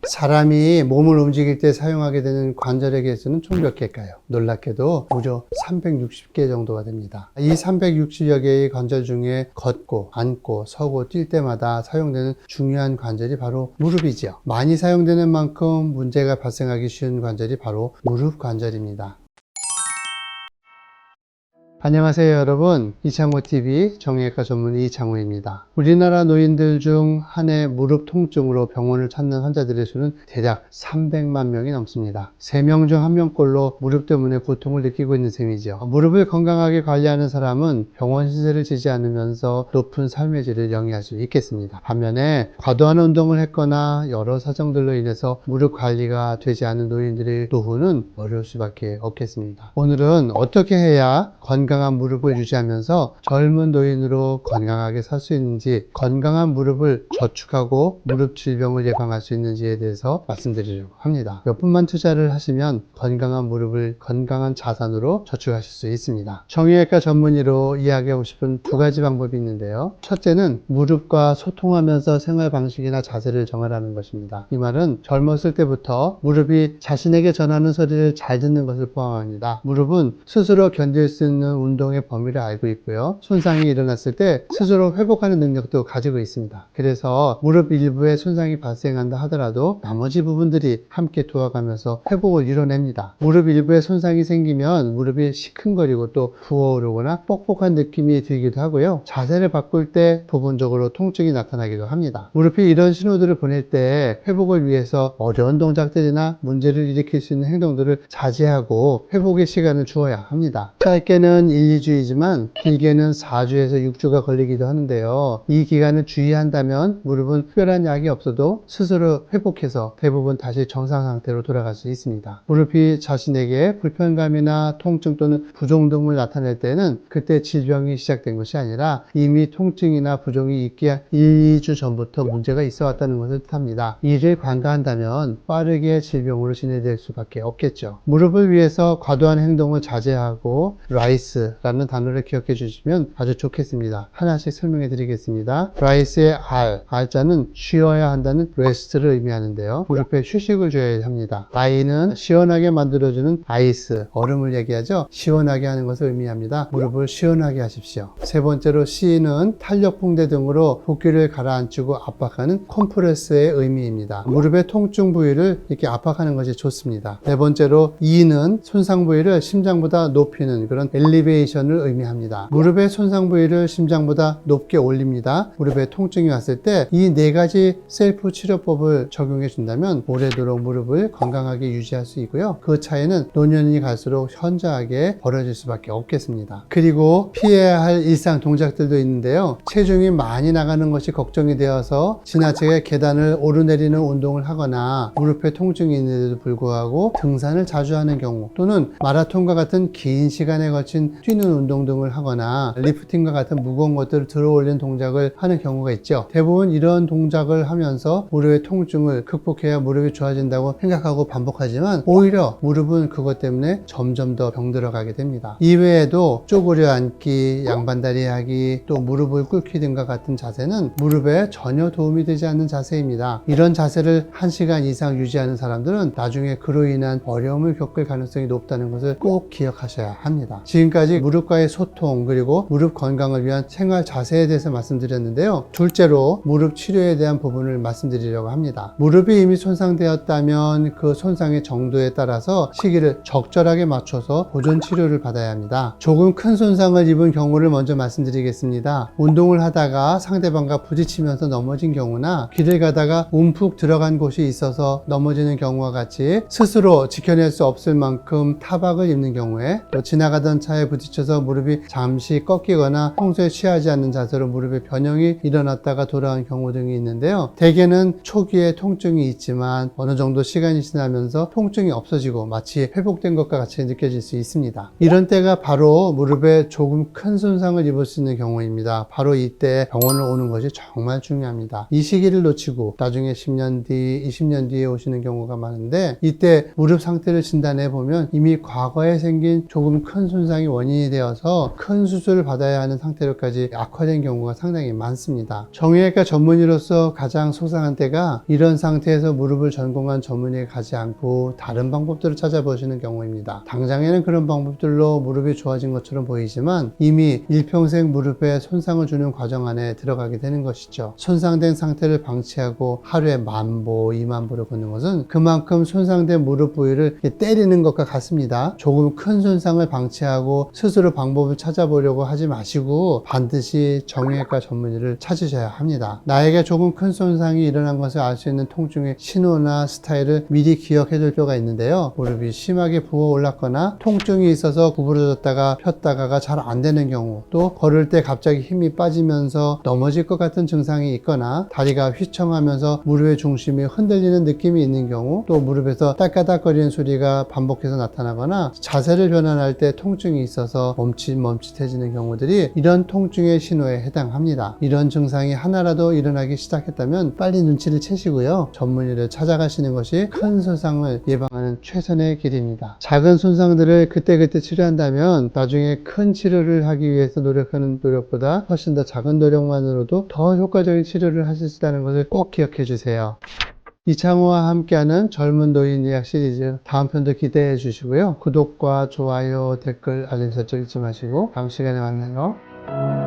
사람이 몸을 움직일 때 사용하게 되는 관절의 개수는 총 몇 개일까요? 놀랍게도 무려 360개 정도가 됩니다. 이 360여 개의 관절 중에 걷고, 앉고, 서고, 뛸 때마다 사용되는 중요한 관절이 바로 무릎이죠. 많이 사용되는 만큼 문제가 발생하기 쉬운 관절이 바로 무릎 관절입니다. 안녕하세요 여러분, 이창호TV 정형외과 전문의 이창호입니다. 우리나라 노인들 중 한 해 무릎 통증으로 병원을 찾는 환자들의 수는 대략 300만 명이 넘습니다. 3명 중 1명꼴로 무릎 때문에 고통을 느끼고 있는 셈이죠. 무릎을 건강하게 관리하는 사람은 병원 신세를 지지 않으면서 높은 삶의 질을 영위할 수 있겠습니다. 반면에 과도한 운동을 했거나 여러 사정들로 인해서 무릎 관리가 되지 않은 노인들의 노후는 어려울 수밖에 없겠습니다. 오늘은 어떻게 해야 건강한 무릎을 유지하면서 젊은 노인으로 건강하게 살 수 있는지, 건강한 무릎을 저축하고 무릎 질병을 예방할 수 있는지에 대해서 말씀드리려고 합니다. 몇 분만 투자를 하시면 건강한 무릎을 건강한 자산으로 저축하실 수 있습니다. 정형외과 전문의로 이야기하고 싶은 두 가지 방법이 있는데요. 첫째는 무릎과 소통하면서 생활 방식이나 자세를 정하라는 것입니다. 이 말은 젊었을 때부터 무릎이 자신에게 전하는 소리를 잘 듣는 것을 포함합니다. 무릎은 스스로 견딜 수 있는 운동의 범위를 알고 있고요. 손상이 일어났을 때 스스로 회복하는 능력도 가지고 있습니다. 그래서 무릎 일부에 손상이 발생한다 하더라도 나머지 부분들이 함께 도와가면서 회복을 이뤄냅니다. 무릎 일부에 손상이 생기면 무릎이 시큰거리고 또 부어오르거나 뻑뻑한 느낌이 들기도 하고요. 자세를 바꿀 때 부분적으로 통증이 나타나기도 합니다. 무릎이 이런 신호들을 보낼 때 회복을 위해서 어려운 동작들이나 문제를 일으킬 수 있는 행동들을 자제하고 회복의 시간을 주어야 합니다. 짧게는 1, 2주이지만 길게는 4주에서 6주가 걸리기도 하는데요. 이 기간을 주의한다면 무릎은 특별한 약이 없어도 스스로 회복해서 대부분 다시 정상 상태로 돌아갈 수 있습니다. 무릎이 자신에게 불편감이나 통증 또는 부종 등을 나타낼 때는 그때 질병이 시작된 것이 아니라 이미 통증이나 부종이 있기 1, 2주 전부터 문제가 있어 왔다는 것을 뜻합니다. 이를 간과한다면 빠르게 질병으로 진행될 수밖에 없겠죠. 무릎을 위해서 과도한 행동을 자제하고 라이스라는 단어를 기억해 주시면 아주 좋겠습니다. 하나씩 설명해 드리겠습니다. 라이스의 R자는 쉬어야 한다는 rest를 의미하는데요. 무릎에 휴식을 줘야 합니다. 라이는 시원하게 만들어주는 아이스, 얼음을 얘기하죠. 시원하게 하는 것을 의미합니다. 무릎을 시원하게 하십시오. 세 번째로 C는 탄력 붕대 등으로 붓기를 가라앉히고 압박하는 컴프레스의 의미입니다. 무릎의 통증 부위를 이렇게 압박하는 것이 좋습니다. 네 번째로 E는 손상 부위를 심장보다 높이는 그런 엘리베이션을 의미합니다. 무릎의 손상 부위를 심장보다 높게 올립니다. 무릎에 통증이 왔을 때 이 네 가지 셀프 치료법을 적용해 준다면 오래도록 무릎을 건강하게 유지할 수 있고요. 그 차이는 노년이 갈수록 현저하게 벌어질 수밖에 없겠습니다. 그리고 피해야 할 일상 동작들도 있는데요. 체중이 많이 나가는 것이 걱정이 되어서 지나치게 계단을 오르내리는 운동을 하거나 무릎에 통증이 있는데도 불구하고 등산을 자주 하는 경우, 또는 마라톤과 같은 긴 시간에 걸친 뛰는 운동 등을 하거나 리프팅과 같은 무거운 것들을 들어 올리는 동작을 하는 경우가 있죠. 대부분 이런 동작을 하면서 무릎의 통증을 극복해야 무릎이 좋아진다고 생각하고 반복하지만 오히려 무릎은 그것 때문에 점점 더 병들어가게 됩니다. 이외에도 쪼그려 앉기, 양반다리 하기, 또 무릎을 꿇기 등과 같은 자세는 무릎에 전혀 도움이 되지 않는 자세입니다. 이런 자세를 1시간 이상 유지하는 사람들은 나중에 그로 인한 어려움을 겪을 가능성이 높다는 것을 꼭 기억하셔야 합니다. 지금까지 무릎과의 소통, 그리고 무릎 건강을 위한 생활 자세에 대해서 말씀드렸는데요. 둘째로 무릎 치료에 대한 부분을 말씀드리려고 합니다. 무릎이 이미 손상되었다면 그 손상의 정도에 따라서 시기를 적절하게 맞춰서 보존 치료를 받아야 합니다. 조금 큰 손상을 입은 경우를 먼저 말씀드리겠습니다. 운동을 하다가 상대방과 부딪히면서 넘어진 경우나 길을 가다가 움푹 들어간 곳이 있어서 넘어지는 경우와 같이 스스로 지켜낼 수 없을 만큼 타박을 입는 경우에, 또 지나가던 차에 부딪혀서 무릎이 잠시 꺾이거나 평소에 취하지 않는 자세로 무릎에 변형이 일어났다가 돌아온 경우 등이 있는데요. 대개는 초기에 통증이 있지만 어느 정도 시간이 지나면서 통증이 없어지고 마치 회복된 것과 같이 느껴질 수 있습니다. 이런 때가 바로 무릎에 조금 큰 손상을 입을 수 있는 경우입니다. 바로 이때 병원을 오는 것이 정말 중요합니다. 이 시기를 놓치고 나중에 10년 뒤, 20년 뒤에 오시는 경우가 많은데, 이때 무릎 상태를 진단해 보면 이미 과거에 생긴 조금 큰 손상이 원인이 되어서 큰 수술을 받아야 하는 상태로까지 악화된 경우가 상당히 많습니다. 정형외과 전문의로서 가장 속상한 때가 이런 상태에서 무릎을 전공한 전문의에 가지 않고 다른 방법들을 찾아보시는 경우입니다. 당장에는 그런 방법들로 무릎이 좋아진 것처럼 보이지만 이미 일평생 무릎에 손상을 주는 과정 안에 들어가게 되는 것이죠. 손상된 상태를 방치하고 하루에 10,000보, 20,000보를 걷는 것은 그만큼 손상된 무릎 부위를 때리는 것과 같습니다. 조금 큰 손상을 방치하고 스스로 방법을 찾아보려고 하지 마시고 반드시 정형외과 전문의를 찾으셔야 합니다. 나에게 조금 큰 손상이 일어난 것을 알 수 있는 통증의 신호나 스타일을 미리 기억해 둘 필요가 있는데요. 무릎이 심하게 부어 올랐거나 통증이 있어서 구부러졌다가 폈다가가 잘 안 되는 경우, 또 걸을 때 갑자기 힘이 빠지면서 넘어질 것 같은 증상이 있거나 다리가 휘청하면서 무릎의 중심이 흔들리는 느낌이 있는 경우, 또 무릎에서 딸까닥거리는 소리가 반복해서 나타나거나 자세를 변환할 때 통증이 있어서 멈칫멈칫해지는 경우들이 이런 통증의 신호에 해당합니다. 이런 증상이 하나라도 일어나기 시작했다면 빨리 눈치를 채시고요. 전문의를 찾아가시는 것이 큰 손상을 예방하는 최선의 길입니다. 작은 손상들을 그때그때 치료한다면 나중에 큰 치료를 하기 위해서 노력하는 노력보다 훨씬 더 작은 노력만으로도 더 효과적인 치료를 하실 수 있다는 것을 꼭 기억해 주세요. 이창호와 함께하는 젊은 노인 의학 시리즈 다음 편도 기대해 주시고요. 구독과 좋아요, 댓글, 알림 설정 잊지 마시고 다음 시간에 만나요.